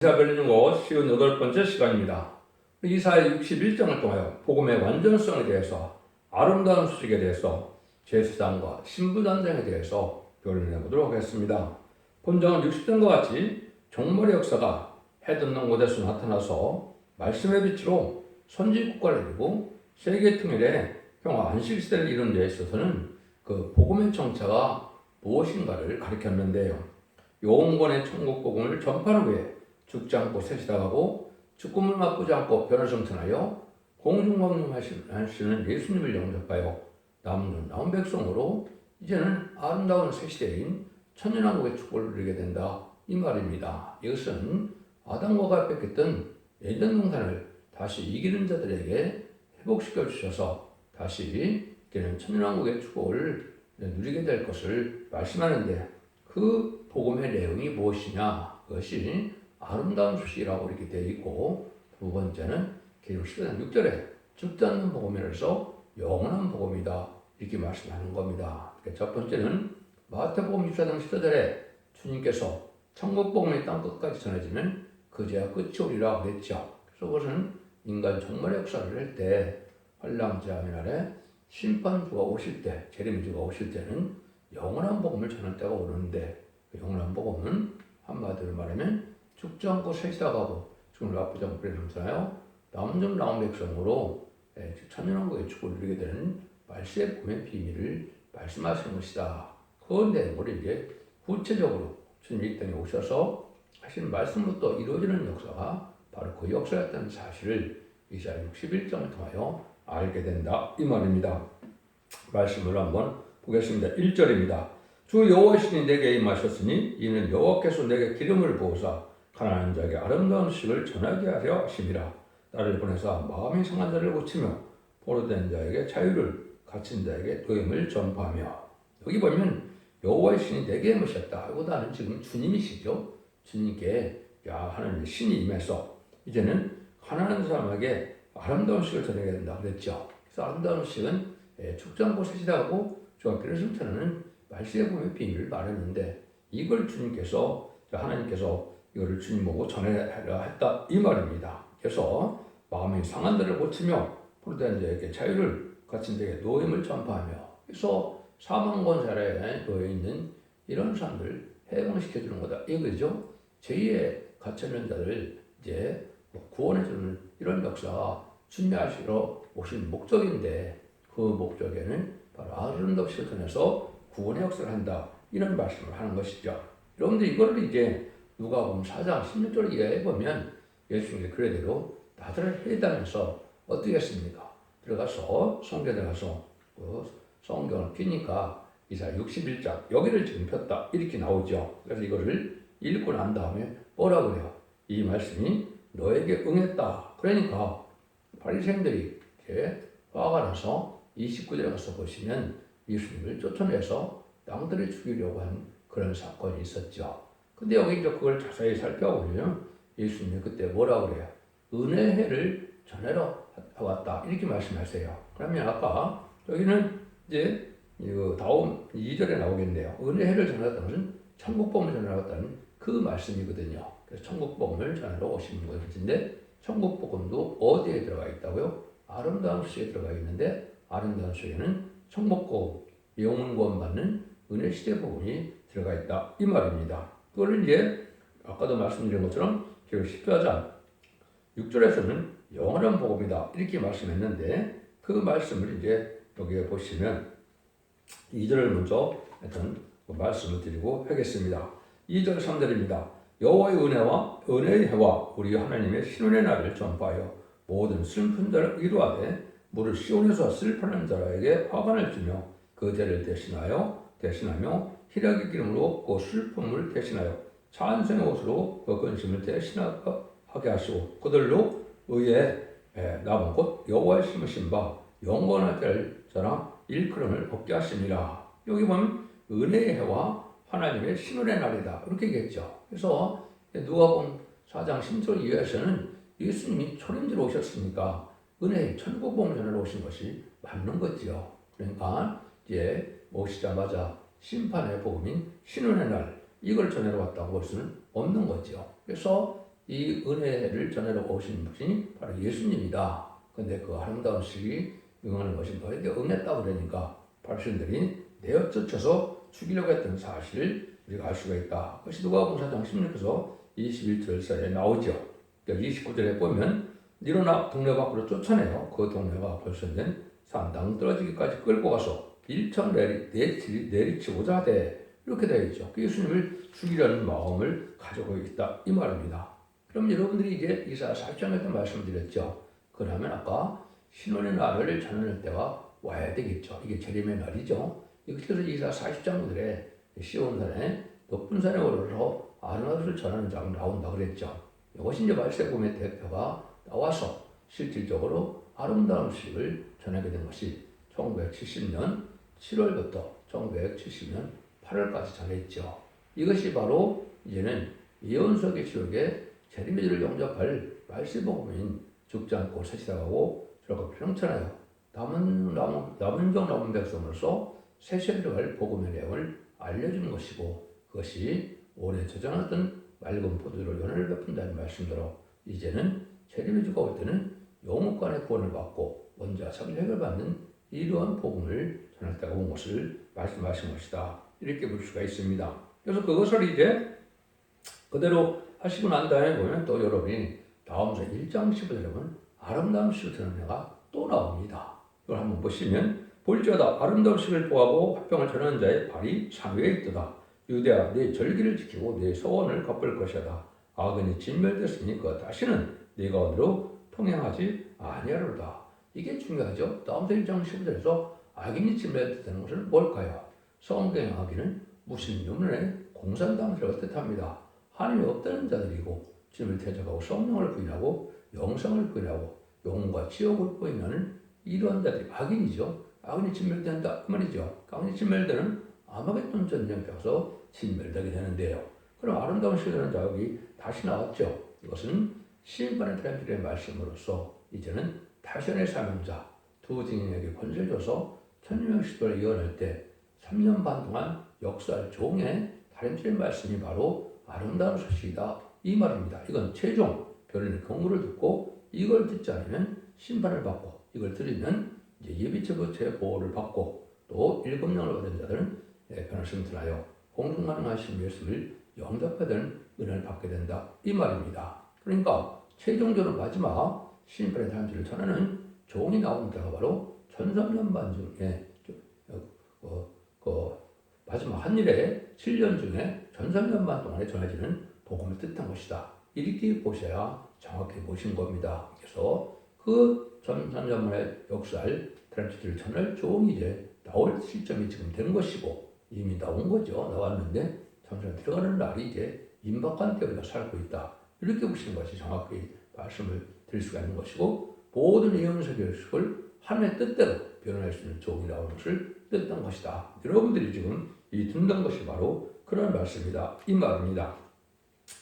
이사벨리고 쉬운 8번째 시간입니다. 이사의 61장을 통하여 복음의 완전성에 대해서 아름다운 소식에 대해서 제사장과 신부단장에 대해서 교훈해 보도록 하겠습니다. 본장은 60장과 같이 종말의 역사가 해돋는 곳에서 나타나서 말씀의 빛으로 선지국가를 이루고 세계 통일의 평화 안식시대를 이루는 데 있어서는 그 복음의 정체가 무엇인가를 가르쳤는데요. 영원의 천국 복음을 전파를 위해 죽지 않고 세시다가고 죽음을 맛보지 않고 변화 성천하여 공중왕림하시는 예수님을 영접하여 나온 백성으로 이제는 아름다운 새시대인 천년왕국의 축복을 누리게 된다 이 말입니다. 이것은 아담과 뺏겼던 예전 동산을 다시 이기는 자들에게 회복시켜 주셔서 다시 이제는 천년왕국의 축복을 누리게 될 것을 말씀하는데 그 복음의 내용이 무엇이냐? 그것이 아름다운 소식이라고 이렇게 되어 있고, 두 번째는 계시록 10장 6절에 죽지 않는 복음이라서 영원한 복음이다 이렇게 말씀하는 겁니다. 첫 번째는 마태복음 24장 14절에 주님께서 천국 복음이 땅끝까지 전해지면 그제야 끝이 오리라 그랬죠. 그래서 그것은 인간 종말의 역사를 할 때 환랑제함의 날에 심판주가 오실 때, 재림주가 오실 때는 영원한 복음을 전할 때가 오는데, 그 영원한 복음은 한마디로 말하면 죽지 않고 세시다가고 죽음을 맛보지 않고 그랬잖아요. 나온 백성으로 천년왕국의 축복을 누리게 되는 말세의 복음의 비밀을 말씀하시는 것이다. 그 내용을 이제 구체적으로 주님이 이 땅에 오셔서 하신 말씀으로 또 이루어지는 역사가 바로 그 역사였다는 사실을 이사야 61장을 통하여 알게 된다 이 말입니다. 말씀을 한번 보겠습니다. 1절입니다. 주 여호와시니 내게 임하셨으니 이는 여호와께서 내게 기름을 부으사 가난한 자에게 아름다운 소식을 전하게 하려 하심이라. 나를 보내사 마음이 상한 자를 고치며 포로된 자에게 자유를 갇힌 자에게 도임을 전파하며. 여기 보면 여호와의 신이 내게 임하셨다. 이거는 지금 주님이시죠. 주님께 하나님의 신이 임해서 이제는 가난한 사람에게 아름다운 소식을 전하게 된다 그랬죠. 그래서 아름다운 소식은 죽지 않고 세시다고 중학교를 승천하는 말세의 복음의 비밀을 말했는데 이걸 주님께서 하나님께서 이거를 주님 보고 전해라 했다 이 말입니다. 그래서 마음이 상한 자를 고치며 포로된 자에게 자유를 갇힌 자에게 노임을 전파하며 그래서 사망 권세에 놓여 있는 이런 사람들 해방시켜 주는 거다 이거죠. 죄에 갇혀있는 자를 이제 구원해 주는 이런 역사가 주님이 하시러 오신 목적인데 그 목적에는 바로 아름다운 소식을 전해서 구원의 역사를 한다 이런 말씀을 하는 것이죠. 여러분들 이거를 이제 누가복음 4장 16절을 이해해보면 예수님이 그래대로 나들을 해다면서 어떻게 했습니까? 들어가서 성경에 들어가서 그 성경을 피니까 이사야 61장 여기를 지금 폈다 이렇게 나오죠. 그래서 이거를 읽고 난 다음에 뭐라고 그래요? 이 말씀이 너에게 응했다. 그러니까 바리새인들이 이렇게 화가 나서 29절에 가서 보시면 예수님을 쫓아내서 양들을 죽이려고 한 그런 사건이 있었죠. 근데 여기 이제 그걸 자세히 살펴보면 예수님이 그때 뭐라고 그래요? 은혜의 해를 전하러 왔다 이렇게 말씀하세요. 그러면 아까 여기는 이제 이거 다음 2절에 나오겠네요. 은혜의 해를 전하러 왔다는 것은 천국 복음을 전하러 왔다는 그 말씀이거든요. 그래서 천국 복음을 전하러 오신 것인데 천국 복음도 어디에 들어가 있다고요? 아름다운 소식에 들어가 있는데 아름다운 소식에는 천국 복음, 영혼 구원받는 은혜 시대 복음이 들어가 있다 이 말입니다. 그걸 이제 아까도 말씀드린 것처럼 계시록 14장 6절에서는 영원한 복음이다 이렇게 말씀했는데 그 말씀을 이제 여기에 보시면 2절을 먼저 하여튼 말씀을 드리고 하겠습니다. 2절 3절입니다. 여호와의 은혜의 해와 우리 하나님의 신원의 날을 전파하여 모든 슬픈 자를 위로하되 물을 시온에서 슬퍼하는 자에게 화관을 주며 그 죄를 대신하며 희락의 기름으로 그 슬픔을 대신하여 찬송의 옷으로 그 근심을 대신하게 하시고 그들로 의에 남은 곧 여호와의 심으신 바 영원하게 될 자랑 일컬음을 얻게 하심이라. 여기 보면 은혜의 해와 하나님의 신원의 날이다 이렇게 얘기했죠. 그래서 누가복음 4장 10절 이하에서는 예수님이 초림지로 오셨으니까 은혜의 천국 복음을 전하러 오신 것이 맞는 거죠. 그러니까 이제 오시자마자 심판의 복음인 신원의 날 이걸 전하러 왔다고 볼 수는 없는 거죠. 그래서 이 은혜를 전하러 오신 분이 바로 예수님이다. 근데 그 아름다운 시기 응하는 것이 너에게 응했다고 그러니까 바리새인들이 내어쫓아서 죽이려고 했던 사실을 우리가 알 수가 있다. 그것이 누가복음 4장 16절에서 21절사이에 나오죠. 29절에 보면 일어나 동네 밖으로 쫓아내요. 그 동네가 벌써 산당 떨어지기까지 끌고 가서 1천 내리치고자 하되 이렇게 되어 있죠. 예수님을 죽이려는 마음을 가지고 있다 이 말입니다. 그럼 여러분들이 이제 이사야 40장에 때 말씀드렸죠. 그러면 아까 신혼의 날을 전할 때가 와야 되겠죠. 이게 재림의 날이죠. 그래서 이사야 40장들에 시온산에 높은 산에 오르러 아름다움을 전하는 장이 나온다 그랬죠. 이것이 이제 말세봄의 대표가 나와서 실질적으로 아름다운 소식을 전하게 된 것이 1970년 7월부터 1970년 8월까지 전했죠. 이것이 바로 이제는 예언서의 지역에 재림의 주를 영접할 말세복음인 죽지 않고 새시다가고 저렇게 평천하여 남은 백성으로서 세세에 들어갈 복음의 내용을 알려주는 것이고 그것이 오래 저장했던 맑은 포도주로 연을 베푼다는 말씀대로 이제는 재림의 주가 올 때는 영육간의 구원을 받고 원자 성력을 받는 이러한 복음을 전할 때가 온 것을 말씀하신 것이다. 이렇게 볼 수가 있습니다. 그래서 그것을 이제 그대로 하시고 난 다음에 보면 또 여러분이 다음서 1장 15절에 보면 아름다운 시를 드는 애가 또 나옵니다. 이걸 한번 보시면 볼지어다 아름다운 시를 보하고 화평을 전하는 자의 발이 산 위에 있도다. 유대야 네 절기를 지키고 네 서원을 갚을 것이다. 악인이 진멸됐으니 그 다시는 네 가운데로 통행하지 아니하리로다. 이게 중요하죠. 다음서 1장 15절에서 악인이 진멸되는 것은 뭘까요? 성경의 악인은 무슨 유문의 공산당들을 뜻합니다. 하나님이 없다는 자들이고 주님을 대적하고 성령을 부인하고 영성을 부인하고 영혼과 지옥을 부인하는 이러한 자들이 악인이죠. 악인이 진멸된다 그 말이죠. 악인이 진멸되는 아마겟돈 전쟁에 가서 진멸되게 되는데요. 그럼 아름다운 시되는 자격이 다시 나왔죠. 이것은 심판의 타임들의 말씀으로써 이제는 다시의 사명자 두 증인에게 권세를 줘서 천명 시도를 이어낼 때 3년 반 동안 역사할 종의 다림질의 말씀이 바로 아름다운 소식이다 이 말입니다. 이건 최종 변론의 경고를 듣고 이걸 듣지 않으면 심판을 받고 이걸 들으면 이제 예비처부의 보호를 받고 또 7명을 얻은 자들은 변호심을 통하여 공중 가능하신 예수를 영접하는 은혜를 받게 된다 이 말입니다. 그러니까 최종적으로 마지막 심판의 다림질을 전하는 종이 나오는 때가 바로 1300년 중에 마지막 한일의 7년 중에 1300년 동안에 전해지는 복음을 뜻한 것이다. 이렇게 보셔야 정확히 보신 겁니다. 그래서 그 1300년의 역사를 다림질을 전할 종이 이제 나올 시점이 지금 된 것이고 이미 나온 거죠. 나왔는데 잠시 들어가는 날이 이제 임박한 때 우리가 살고 있다. 이렇게 보시는 것이 정확히 말씀을 드릴 수가 있는 것이고 모든 예언서 결식을 하나님의 뜻대로 변화할 수 있는 종이 나오는 것을 뜻한 것이다. 여러분들이 지금 이 듣는 것이 바로 그런 말씀이다. 이 말입니다.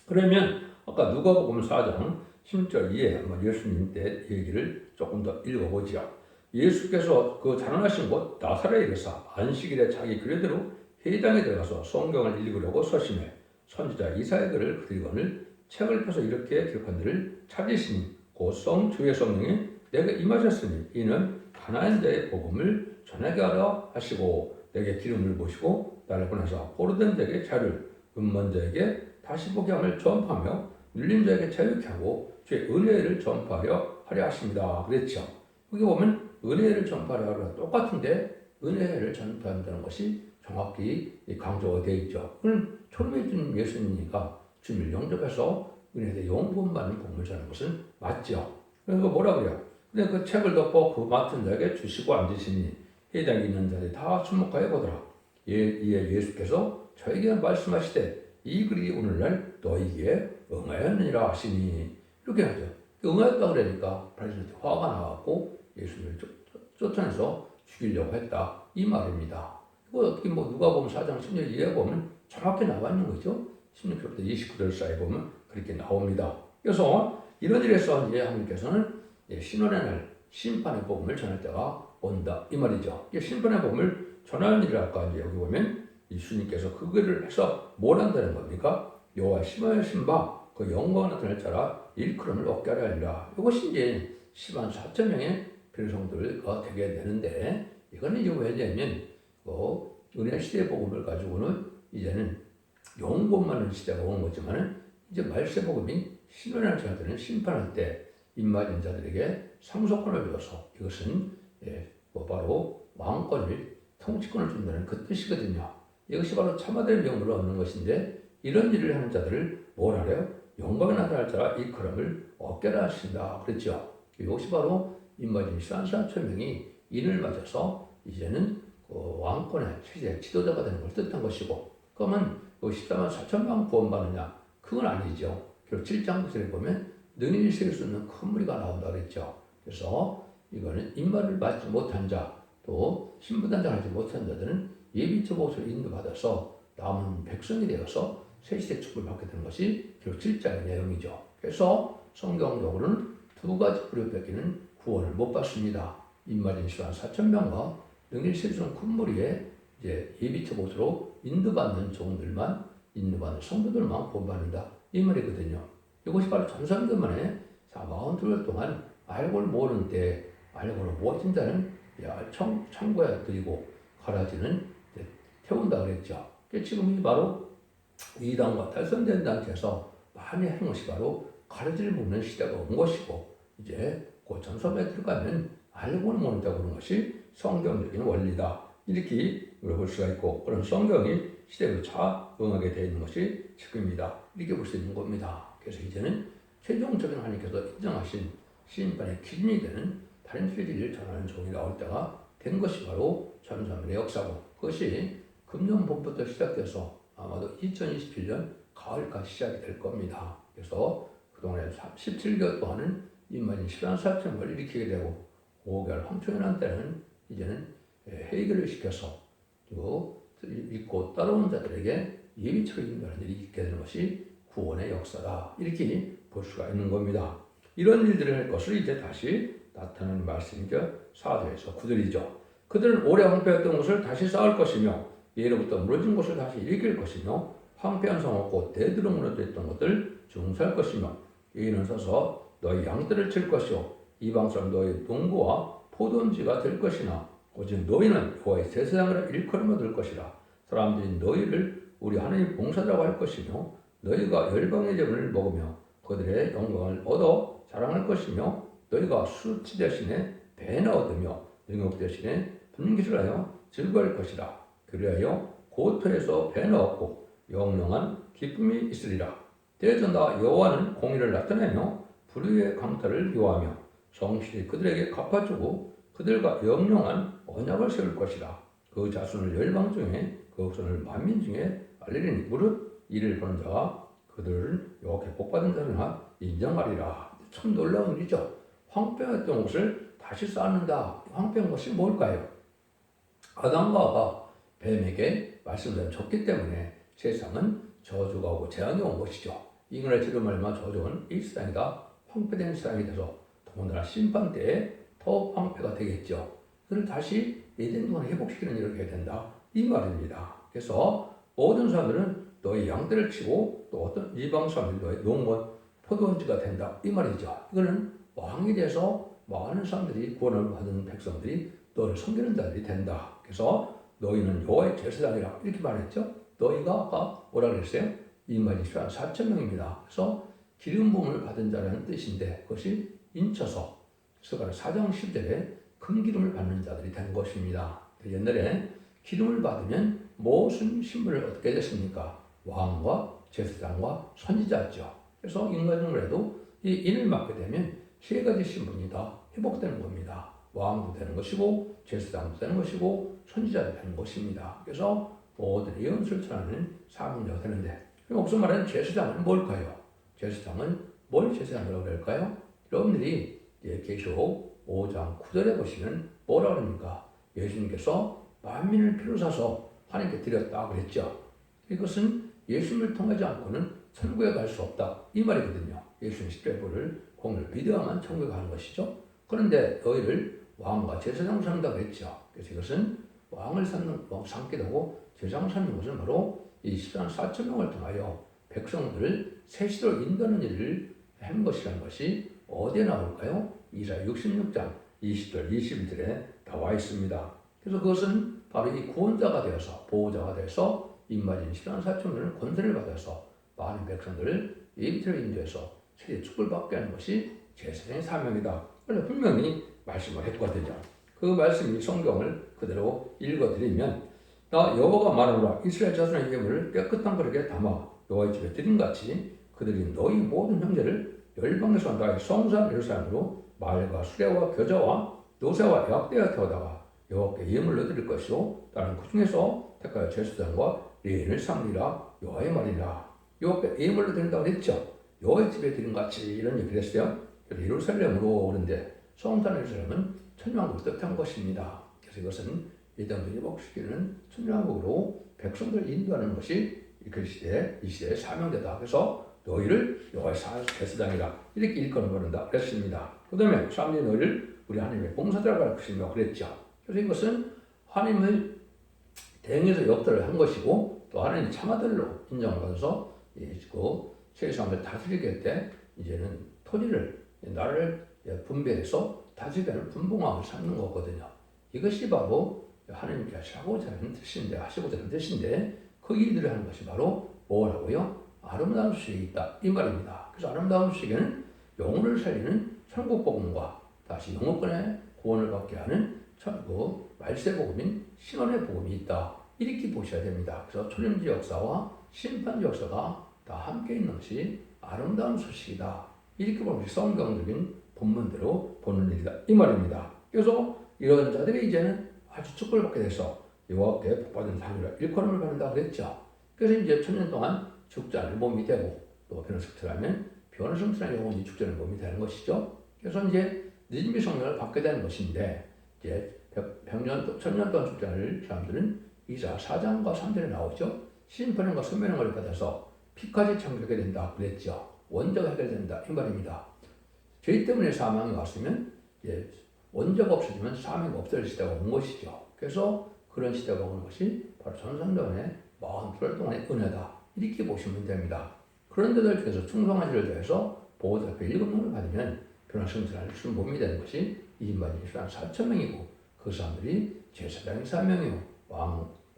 그러면 아까 누가복음 4장 10절 이에 한번 예수님 때 얘기를 조금 더 읽어보죠. 예수께서 그 자라나신 곳 나사렛에서 안식일에 자기 규례대로 회당에 들어가서 성경을 읽으려고 서심해 선지자 이사야 글을 그리거늘 책을 펴서 이렇게 기록한 데를 찾으시니 곧 주의 성령이 내게 임하셨으니 이는 가난한 자의 복음을 전하게 하려 하시고 내게 기름을 부으시고 나를 보내서 포로된 자에게 자유를 음먼 자에게 다시 보게 함을 전파하며 눌린 자에게 자유케 하고 주의 은혜를 전파하려 하려 하십니다. 그랬죠. 여기 보면 은혜를 전파하려 하려 똑같은데 은혜를 전파한다는 것이 정확히 강조가 되어 있죠. 그럼 초림에 준 예수님이니까 주님을 영접해서 은혜에 영원 받는 복음을 전하는 것은 맞죠. 그래서 뭐라 그래요? 근데 그 책을 덮고 그 맡은 자에게 주시고 앉으시니 해당에 있는 자들이 다 주목하여 보더라. 이에 예수께서 저에게 말씀하시되 이 글이 오늘날 너희에게 응하였느니라 하시니 이렇게 하죠. 응하였다 그러니까 바리새인들 화가 나갖고 예수님을 쫓아내서 죽이려고 했다 이 말입니다. 이거 어떻게 누가복음 4장 10절 이해 보면 정확히 나와 있는 거죠. 16절부터 29절 사이에 보면 그렇게 나옵니다. 그래서 이런 일에서 이제 하나님께서는 신원의 날 심판의 복음을 전할 때가 온다 이 말이죠. 심판의 복음을 전하는 일을 아까 이제 여기 보면 예수님께서 그 글을 해서 뭘 한다는 겁니까? 여호와 심하여 신바 그 영광을 나타낼 자라 일컬음을 얻게 하려 하니라. 이것이 이제 10만 4천 명의 백성들과 되게 되는데, 이거는 이제 왜 되냐면 은혜 시대 복음을 가지고는 이제는 영권 많은 시대가 오는 거지만은 이제 말세 복음이 신원할 자들은 심판할 때 입맞은 자들에게 상속권을 주어서 이것은 바로 왕권을 통치권을 준다는 그 뜻이거든요. 이것이 바로 참아된 명분을 얻는 것인데, 이런 일을 하는 자들을 뭘 하래요? 영광에 나타날 자라 일컬음을 얻게 하신다 그랬죠. 이것이 바로 입맞은 14만 4천 명이 인을 맞아서 이제는 왕권의 최대 지도자가 되는 걸 뜻한 것이고, 그러면 14만 4천 명 구원받느냐? 그건 아니죠. 결국 7장 9절에 보면 능히 세울 수 있는 큰 무리가 나온다 그랬죠. 그래서 이거는 인마를 받지 못한 자, 또 신부단장하지 못한 자들은 예비처 보수를 인도받아서 남은 백성이 되어서 새시대 축복을 받게 되는 것이 결국 7장의 내용이죠. 그래서 성경적으로는 두 가지 뿌리를 뺏기는 구원을 못 받습니다. 인마진 14만 4천 명과 능히 세울 수 있는 큰 무리에 이제 예비처 보수로 인도받는 종들만, 인도받는 성도들만 구원받는다 이 말이거든요. 이것이 바로 전성기만에 42년 동안 알고를 모르는 때 알고를 모진 자는 창고에 들이고 가라지는 태운다 그랬죠. 지금이 바로 이단과 달성된 단체에서 많이 하는 것이 바로 가라지를 먹는 시대가 온 것이고, 이제 그 전성기에 들어가면 알고는 모른다고 하는 것이 성경적인 원리다 이렇게 물어볼 수가 있고, 그런 성경이 시대로 자응하게 되어 있는 것이 지금입니다. 이렇게 볼 수 있는 겁니다. 그래서 이제는 최종적인 하나님께서 인정하신 심판의 기준이 되는 다른 진리를 전하는 종이 나올 때가 된 것이 바로 전사문의 역사고, 그것이 금년봄부터 시작돼서 아마도 2027년 가을까지 시작이 될 겁니다. 그래서 그동안에 17개월 동안은 인만이 14사천을 일으키게 되고, 5개월 황초연한 때는 이제는 회개를 시켜서 믿고 따라온 자들에게 예비처로 인도하는 일이 있게 되는 것이 구원의 역사다 이렇게 볼 수가 있는 겁니다. 이런 일들을 할 것을 이제 다시 나타나는 말씀이죠. 4절에서 9절이죠. 그들은 오래 황폐했던 것을 다시 쌓을 것이며 예로부터 무너진 것을 다시 일으킬 것이며 황폐한 성읍 곧 대들어 무너져 있던 것들 중수할 것이며 이는 서서 너희 양떼를 칠 것이요 이방 사람 너희 농부와 포도원지가 될 것이나 오직 너희는 여호와의 제사장을 일컬음 얻을 것이라. 사람들이 너희를 우리 하나님 봉사자라고 할 것이며 너희가 열방의 제물을 먹으며 그들의 영광을 얻어 자랑할 것이며 너희가 수치 대신에 배나 얻으며 능욕 대신에 분깃을 하여 즐거울 것이라. 그리하여 고토에서 배나 얻고 영영한 기쁨이 있으리라. 대전다 여호와는 공의를 나타내며 불의의 강탈을 요하며 성실히 그들에게 갚아주고 그들과 영영한 언약을 세울 것이라. 그 자손을 열방 중에 그 후손을 만민 중에 알리리니 무릇 이를 보는 자가 그들을 여호와께 복받은 자나 인정하리라. 참 놀라운 일이죠. 황폐했던 것을 다시 쌓는다. 황폐한 것이 뭘까요? 아담과 하와가 뱀에게 말씀을 줬기 때문에 세상은 저주가 오고 재앙이 온 것이죠. 인간의 죄로 말미암아 저주는 이 세상이 다 황폐된 세상이 돼서 더군다나 심판 때에 더 황폐가 되겠죠. 그를 다시 예전 동안 회복시키는 일을 해야 된다 이 말입니다. 그래서 모든 사람들은 너희 양떼를 치고 또 어떤 이방 사람들이 너희 농원 포도원지가 된다 이 말이죠. 이거는 왕이 돼서 많은 사람들이 구원을 받은 백성들이 너를 섬기는 자들이 된다. 그래서 너희는 여호와의 제사장이라 이렇게 말했죠. 너희가 아까 뭐라 그랬어요? 이만이 4천 명입니다. 그래서 기름 부음을 받은 자라는 뜻인데 그것이 인쳐서 스가랴 4장 10절에 큰 기름을 받는 자들이 된 것입니다. 옛날에 기름을 받으면 무슨 신분을 얻게 됐습니까? 왕과 제사장과 선지자죠. 그래서 인간적으로 해도 이 인을 맡게 되면 세 가지 신분이 다 회복되는 겁니다. 왕도 되는 것이고 제사장도 되는 것이고 선지자도 되는 것입니다. 그래서 모든 예언을 전하는 사명자가 되는데 목숨 말하는 제사장은 뭘까요? 제사장은 뭘 제사장이라고 할까요? 여러분들이 계시록 5장 9절에 보시면 뭐라 그럽니까? 예수님께서 만민을 피로 사서 하나님께 드렸다 그랬죠. 이것은 예수님을 통하지 않고는 천국에 갈 수 없다 이 말이거든요. 예수님 십자가를 공을 비대하만 천국에 가는 것이죠. 그런데 너희를 왕과 제사장 삼다 그랬죠. 그래서 이것은 왕을 삼기도 하고 제사장을 삼는 것은 바로 이 14만 4천 명을 통하여 백성들을 새 시대로 인도하는 일을 한 것이라는 것이 어디에 나올까요? 이사야 66장 20절 21절에 나와 있습니다. 그래서 그것은 바로 이 구원자가 되어서 보호자가 되어서 입맞은 14만 4천 명을 권세를 받아서 많은 백성들을 예비태로 인도해서 세계 축복을 받게 하는 것이 제사장의 사명이다. 그래서 분명히 말씀을 했거든요. 그 말씀이 성경을 그대로 읽어드리면 나 여호와가 말하노라 이스라엘 자손의 예물을 깨끗한 그릇에 담아 여호와의 집에 드림같이 그들이 너희 모든 형제를 열방에서 나의 성산 예루살렘으로 말과 수레와 겨자와 노새와 약대와 태우다가 여호와께 예물로 드릴 것이요 나는 그 중에서 택하여 제사장과 레인을 삼으리라 여호와의 말이라. 여호와께 예물로 드린다고 했죠. 여호와의 집에 드림같이 이런 얘기를 했어요. 그래서 예루살렘으로 오는데 성산 예루살렘은 천년왕국을 뜻한 것입니다. 그래서 이것은 이땅을 회복시키는 천년왕국으로 백성들을 인도하는 것이 그 시대의 이 시대의 사명대다. 그래서 너희를 여호와의 제사장이라 이렇게 일컬어 버린다 그랬습니다. 그 다음에 사람들이 너희를 우리 하나님의 봉사자라고 할 것이며 그랬죠. 그래서 이것은 하나님을 대행해서 역할을 한 것이고 또 하나님 참아들로 인정을 받아서 그 세상을 다스리게 할 때 이제는 토지를 나라를 분배해서 다스리게 하는 분봉왕을 삼는 거거든요. 이것이 바로 하나님께서 하시고자 하는 뜻인데 그 일들을 하는 것이 바로 뭐라고요? 아름다운 수식이 있다 이 말입니다. 그래서 아름다운 수식에는 영혼을 살리는 천국복음과 다시 영혼권의 구원을 받게 하는 말세복음인 신원의 복음이 있다 이렇게 보셔야 됩니다. 그래서 초림지 역사와 심판지 역사가 다 함께 있는 것이 아름다운 소식이다 이렇게 보면 성경적인 본문대로 보는 일이다 이 말입니다. 그래서 이런 자들이 이제는 아주 축복을 받게 돼서 여호와께 복받은 삶이라 일컬음을 받는다 그랬죠. 그래서 이제 천년 동안 죽지 않을 몸이 되고 또 변화승천하면 변화승천한 영혼이 죽지 않을 몸이 되는 것이죠. 그래서 이제 늦은비 성령을 받게 되는 것인데 이제 100년, 1000년 동안 죽지 않을 사람들은 이사 4장과 3절에 나오죠. 심판과 선명을 받아서 피까지 참여하게 된다 그랬죠. 원자가 해결된다 이 말입니다. 죄 때문에 사망이 왔으면 이제 원자가 없어지면 사망이 없어질 시대가 온 것이죠. 그래서 그런 시대가 오는 것이 바로 전산전의 48 동안의 은혜다 이렇게 보시면 됩니다. 그런 데들 중에서 충성한 일을 대해서 보호자 앞에 7명을 받으면 변화승천할 수 몸이 되는 것이 2인반이 4,000명이고 그 사람들이 제사장의 사명이요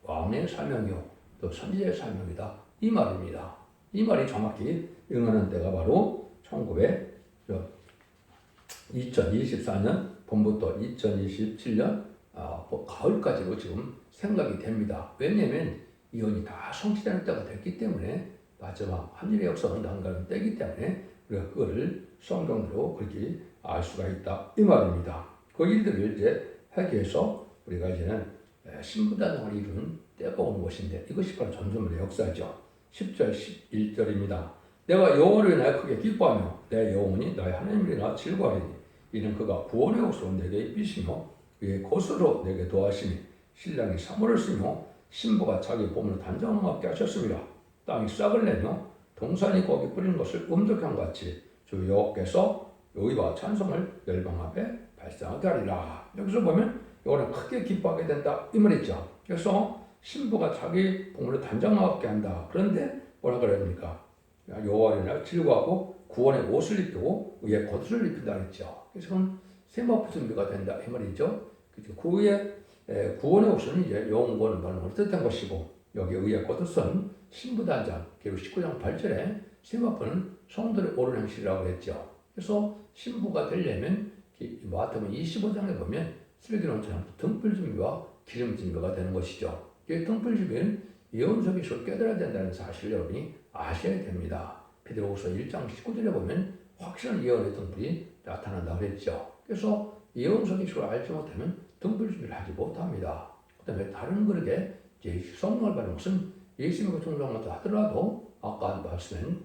왕의 사명이요 또 선지자의 사명이다 이 말입니다. 이 말이 정확히 응하는 때가 바로 2024년 봄부터 2027년 가을까지로 지금 생각이 됩니다. 왜냐하면 이혼이 다 성취되는 때가 됐기 때문에 마지막 한일의 역사가 난가는 때이기 때문에 우리가 그거를 성경대로 그렇게 알 수가 있다 이 말입니다. 그 일들을 이제 하기 위해서 우리가 이제는 신부단장을 이루는 때가 오는 것인데 이것이 바로 전조물의 역사죠. 10절 11절입니다. 내가 여호와를 인하여 크게 기뻐하며 내 영혼이 나의 하나님을 인하여 즐거워하리니 이는 그가 구원의 옷으로 내게 입히시며 그의 것으로 내게 도하시니 신랑이 사모를 쓰며 신부가 자기 보물을 단장을 맡게 하셨습니다. 땅이 싹을 내며 동산이 거기 뿌리는 것을 음적한 같이 주 여호와께서 여기와 찬송을 열방 앞에 발상하게 하리라. 여기서 보면 이거는 크게 기뻐하게 된다 이 말이죠. 그래서 신부가 자기 보물을 단장하게 한다. 그런데 뭐라 그럽니까? 여호와를 즐거워하고 구원의 옷을 입히고 의의 겉옷을 입힌다 그랬죠. 그래서 그건 세마포 준비가 된다 이 말이죠. 그의 구원의 옷은 이제 영원을 받는 걸 뜻한 것이고 여기 의의 겉옷은 신부단장 그리고 19장 8절에 세마포는 성도의 옳은 행실이라고 했죠. 그래서 신부가 되려면 마태복음 25장에 보면 슬기로운처럼 등불 준비와 기름 준비가 되는 것이죠. 이 등불 준비는 예언서기 를 깨달아야 된다는 사실을 여러분이 아셔야 됩니다. 베드로후서 1장 19절에 보면 확실한 예언의 등불이 나타난다고 그랬죠. 그래서 예언서기를 알지 못하면 등불 준비를 하지 못합니다. 그 다음에 다른 그릇에 이제 성령을 받는 것은 예수님과 종종한다 하더라도 아까 말씀은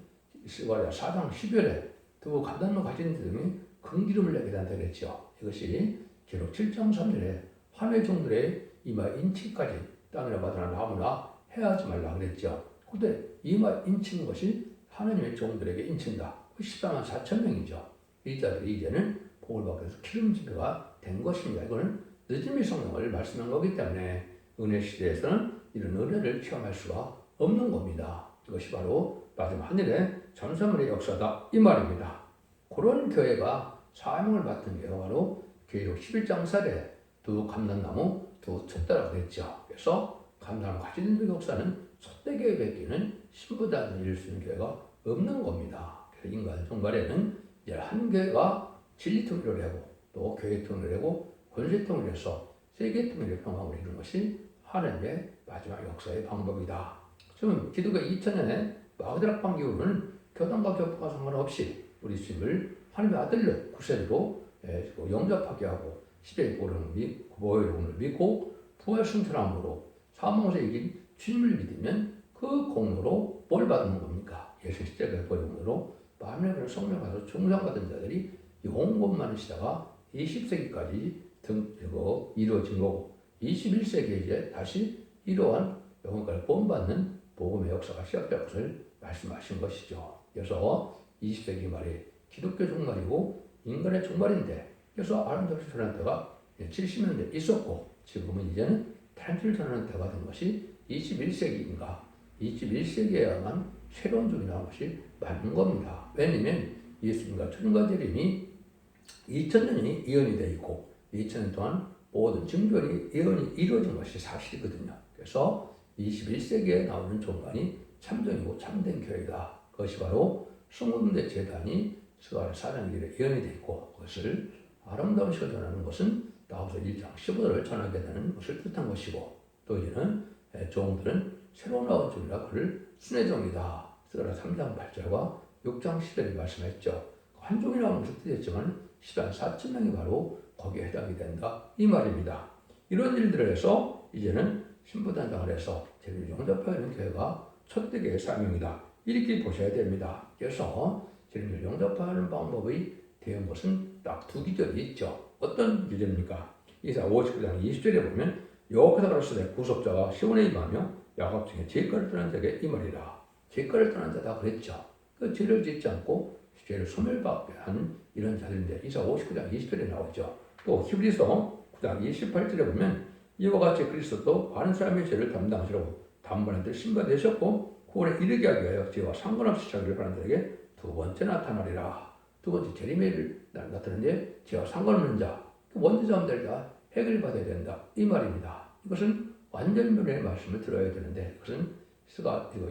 스가랴 4장 10절에 두 간단한 가진 등이 금기름을 내게 된다 그랬죠. 이것이 기록 7장 3절에 하늘의 종들의 이마 인치까지 땅이나 바다나 나무나 해하지 말라 그랬죠. 그런데 이마 인치는 것이 하나님의 종들에게 인친다. 14만 4천 명이죠. 이 자들이 이제는 복을 받기 위해서 기름 준비가 된 것입니다. 이거는 늦음의 성령을 말씀한 거기 때문에 은혜 시대에서는 이런 은혜를 체험할 수가 없는 겁니다. 이것이 바로 낮은 하늘의 잠수함의 역사다 이 말입니다. 그런 교회가 사명을 맡은 교회가 바로 계시록 11장 4절에 두 감람나무 두 촛대라고 했죠. 그래서 감람나무 가진 역사는 촛대교회 뵙기는 신부단을 이룰 수 있는 교회가 없는 겁니다. 그래서 인간 종말에는 이제 한 교회가 진리 통일을 하고 또 교회 통일을 하고 권세 통일을 해서 세계 통일의 평화를 이루는 것이 하나님의 마지막 역사의 방법이다. 지금 기독교 2000년에 마그다락방 이후로는 교단과 교파가 상관없이 우리 주님을 하나님의 아들로 구세주로 영접하게 하고 시대의 보혈을 믿고 부활 승천함으로 사망에서 이긴 주님을 믿으면 그 공로로 뭘 받는 겁니까? 예수 십자가의 공로로 만민의 성령 받아서 중상받은 자들이 영원만의 시대가 20세기까지 이루어진 거고 21세기에 이제 다시 이러한 영혼까지 본받는 복음의 역사가 시작될 것을 말씀하신 것이죠. 그래서 20세기 말에 기독교 종말이고 인간의 종말인데 그래서 아름다운 전환 때가 70년대 있었고 지금은 이제는 탄출 전환 때가 된 것이 21세기인가 21세기에야만 새로운 종이 나온 것이 맞는 겁니다. 왜냐하면 예수님과 초림과 재림이 2000년이 예언이 되어 있고 2000년 동안 모든 증거이 예언이 이루어진 것이 사실이거든요. 그래서 21세기에 나오는 종관이 참정이고 참된 교회다. 그것이 바로 성군대 재단이 스가랴 4장 1절에 예언이 되어 있고 그것을 아름다운 식을 전하는 것은 나와서 1장 15절을 전하게 되는 것을 뜻한 것이고 또 이제는 종들은 새로 나온 종이라 그를 순회종이다. 스가랴 3장 8절과 6장 10절에 말씀했죠. 한 종이라는 것을 뜻했지만 10만 4천 명이 바로 거기에 해당이 된다. 이 말입니다. 이런 일들을 해서 이제는 신부단장을 해서 재림을 영접하는 교회가 첫대교의 사명이다. 이렇게 보셔야 됩니다. 그래서 재림을 영접하는 방법의 대응 것은 딱 두 기절이 있죠. 어떤 기절입니까? 이사 59장 20절에 보면 여호와께서 가르치되 구속자가 시온에 임하며 야곱 중에 죄가를 떠난 자에게 이 말이라. 죄가를 떠난 자다 그랬죠. 그 죄를 짓지 않고 죄를 소멸받게 한 이런 자들인데 이사 59장 20절에 나오죠. 또 히브리서 9장 28절에 보면 이와 같이 그리스도도 많은 사람의 죄를 담당하시려고 단번에 신바되셨고 구원에 이르게 하기 위하여 죄와 상관없이 자기를 바라는 자에게 두 번째 나타나리라. 두 번째 재림을 나타내는데 죄와 상관없는 자, 원죄자들이 다 해결받아야 된다. 이 말입니다. 이것은 완전변의 말씀을 들어야 되는데 그것은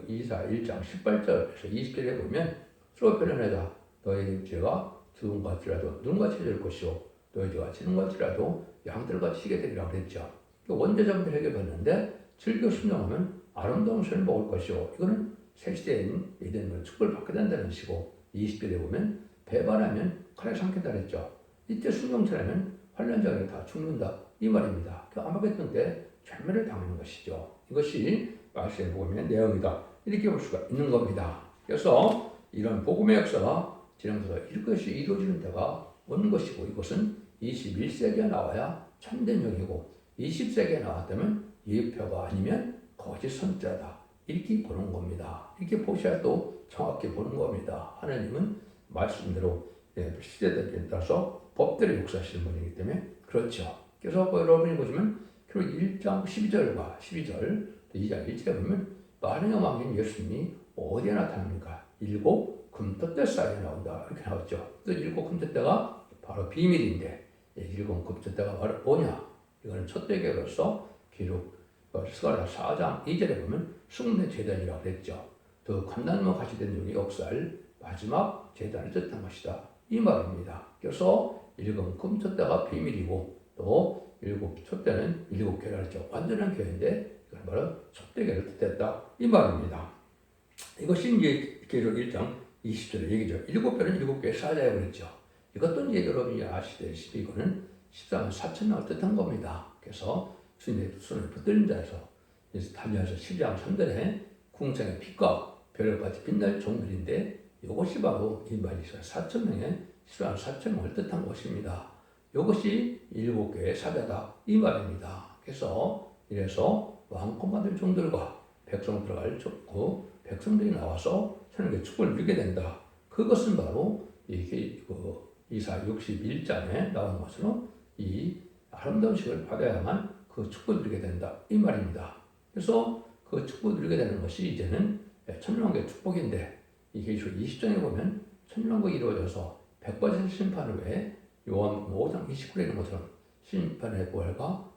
이사 1장 18절에서 20절에 보면 서로 변론하자. 너희 죄가 두음같이라도 눈같이 될 것이요 너희 죄가 지능같이라도 양들같이 지게 되리라 그랬죠. 원죄자분들 해결받는데 즐겨 순종하면 아름다운 선을 먹을 것이요 이거는 새 시대인 에덴을 축복을 받게 된다는 것이고 20절에 보면 배반하면 칼에 삼킨다 그랬죠. 이때 순종처라면 환란자들이 다 죽는다 이 말입니다. 그 아마겟돈 때 절멸을 당하는 것이죠. 이것이 말씀의 복음의 내용이다. 이렇게 볼 수가 있는 겁니다. 그래서 이런 복음의 역사가 진행돼서 이것이 이루어지는 때가 오는 것이고 이것은 21세기에 나와야 참된 영이고 20세기에 나왔다면 예표가 아니면 거짓 선자다. 이렇게 보는 겁니다. 이렇게 보셔야 또 정확히 보는 겁니다. 하나님은 말씀대로 시대에 따라서 법대로 역사하시는 분이기 때문에 그렇죠. 그래서 여러분이 보시면 1장 12절과 12절 2장 1절에 보면 만왕의 왕인 예수님이 어디에 나타납니까? 7 금토대 사이에 나온다. 이렇게 나왔죠. 그 7 금토대가 바로 비밀인데 7 금토대가 바로 뭐냐? 이거는 첫대교로서 기록 스가랴 4장 2절에 보면 승대 제단이라고 그랬죠. 또 감난과 같이 된 용의 역사를 마지막 제단을 뜻한 것이다. 이 말입니다. 그래서 7 금토대가 비밀이고 또 7 촛대는 7교회라 했죠. 완전한 교회인데 이건 바로 촛대교를 뜻했다. 이 말입니다. 이것이 이제 계속 1장 20절의 얘기죠. 7교회는 7교회 사자라고 그랬죠. 이것도 이제 여러분이 아시다시피 이거는 14만 4천 명을 뜻한 겁니다. 그래서 주님의 손을 붙들린 자에서 다니엘서 12장 3절에 궁창의 빛과 별을 같이 빛날 종들인데 이것이 바로 이 말이죠. 4천 명의 14만 4천 명을 뜻한 것입니다. 이것이 7교회의 사자다 이 말입니다. 그래서 이래서 왕권 받을 종들과 백성 들어갈 그 백성들이 나와서 하나님께 축복을 누리게 된다. 그것은 바로 이사 61장에 나온 것으로 이 아름다운 식을 받아야만 그 축복을 누리게 된다. 이 말입니다. 그래서 그 축복을 누리게 되는 것이 이제는 천년왕국의 축복인데 이 계시록 20장에 보면 천년왕국이 이루어져서 100% 심판 후에 요한 5장 29절에 있는 것처럼 심판의 부활과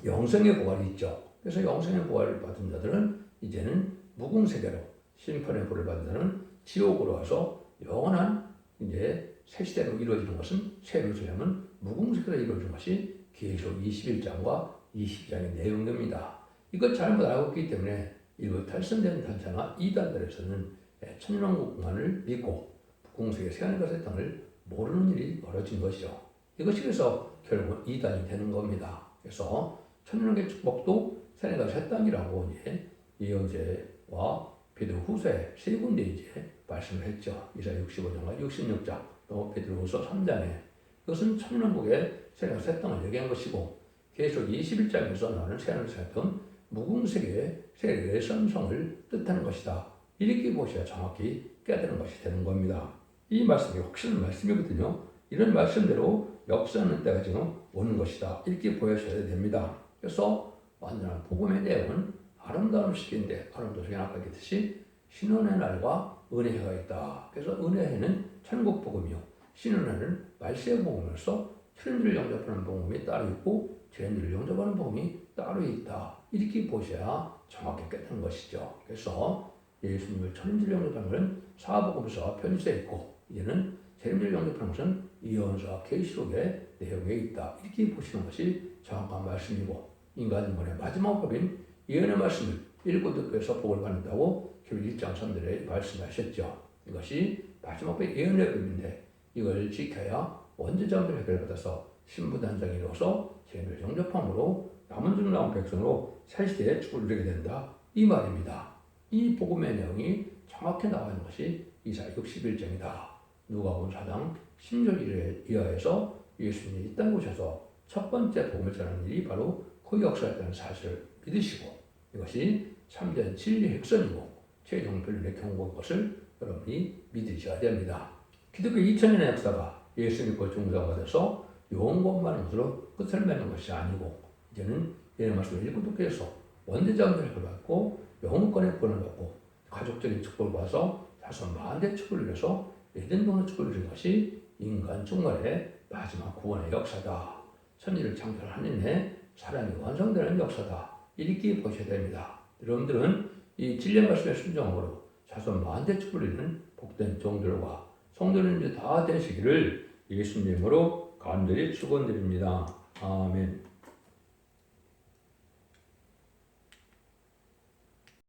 영생의 부활이 있죠. 그래서 영생의 부활을 받은 자들은 이제는 무궁세계로, 심판의 부활을 받은 자는 지옥으로 와서 영원한 이제 새 시대로 이루어지는 것은 새 예루살렘은 무궁세계로 이루어지는 것이 계시록 21장과 22장의 내용입니다. 이걸 잘못 알고 있기 때문에 일부 탈선된 단체나 이단들에서는 천년왕국만을 믿고 무궁세계 세안의 세상을 모르는 일이 벌어진 것이죠. 이것이 그래서 결국은 이단이 되는 겁니다. 그래서 천년왕국의 축복도 세안의 새 땅이라고 이제 예언제와 베드로 후서에 세 군데 이제 말씀을 했죠. 이사야 65장과 66장, 또 베드로후서 3장에 이것은 천년왕국의 세안의 새 땅을 얘기한 것이고 계시록 21장에서 나오는 세안의 새 땅은 무궁세계의 세계의 선성을 뜻하는 것이다. 이렇게 보셔야 정확히 깨달은 것이 되는 겁니다. 이 말씀이 확실한 말씀이거든요. 이런 말씀대로 역사하는 때가 지금 오는 것이다. 이렇게 보여줘야 됩니다. 그래서 완전한 복음의 내용은 아름다운 시기인데 아름다운 시기는 아까 얘기했듯이 신혼의 날과 은혜가 있다. 그래서 은혜는 천국 복음이요. 신혼에는 말세의 복음으로서 천인들을 영접하는 복음이 따로 있고 죄인들을 영접하는 복음이 따로 있다. 이렇게 보셔야 정확히 깨닫는 것이죠. 그래서 예수님을 천인들을 영접하는 것은 사복음서와 편지서에 있고 이제는 죄인들을 영접하는 것은 예언서와 계시록의 내용에 있다. 이렇게 보시는 것이 정확한 말씀이고 인간의 마지막 법인 예언의 말씀을 읽고 듣고 해서 복을 받는다고 결국 1장 3절에 말씀하셨죠. 이것이 마지막 법의 예언의 법인데 이걸 지켜야 원죄자들을 해결받아서 신부단장이 이루어서 죄인을 영접함으로 남은 중 나온 백성으로 새시대에 축을 누리게 된다. 이 말입니다. 이 복음의 내용이 정확히 나와 있는 것이 이사야 61장이다. 누가복음 4장 10절 이하에서 예수님이 이 땅에 오셔서 첫 번째 복음을 전하는 일이 바로 그 역사였다는 사실을 믿으시고 이것이 참된 진리의 핵심이고 최종 변론의 경고인 것을 여러분이 믿으셔야 됩니다. 기독교 2000년의 역사가 예수 믿고 중사가 돼서 영원만한 것으로 끝을 맺는 것이 아니고 이제는 예언의 말씀을 읽고 듣게 해서 원대자원들을 받고 영혼권의 구원을 받고 가족적인 축복을 받아서 자손 만대 축복을 위해서 에덴동의 축복을 주는 것이 인간 중간의 마지막 구원의 역사다. 천지를 창조하는 해 사람이 완성되는 역사다. 이렇게 보셔야 됩니다. 여러분들은 이 진리의 말씀의 순종으로 자손 만대 축복을 이루는 복된 종들과 성도님들 다 되시기를 예수님으로 간절히 축원드립니다. 아멘.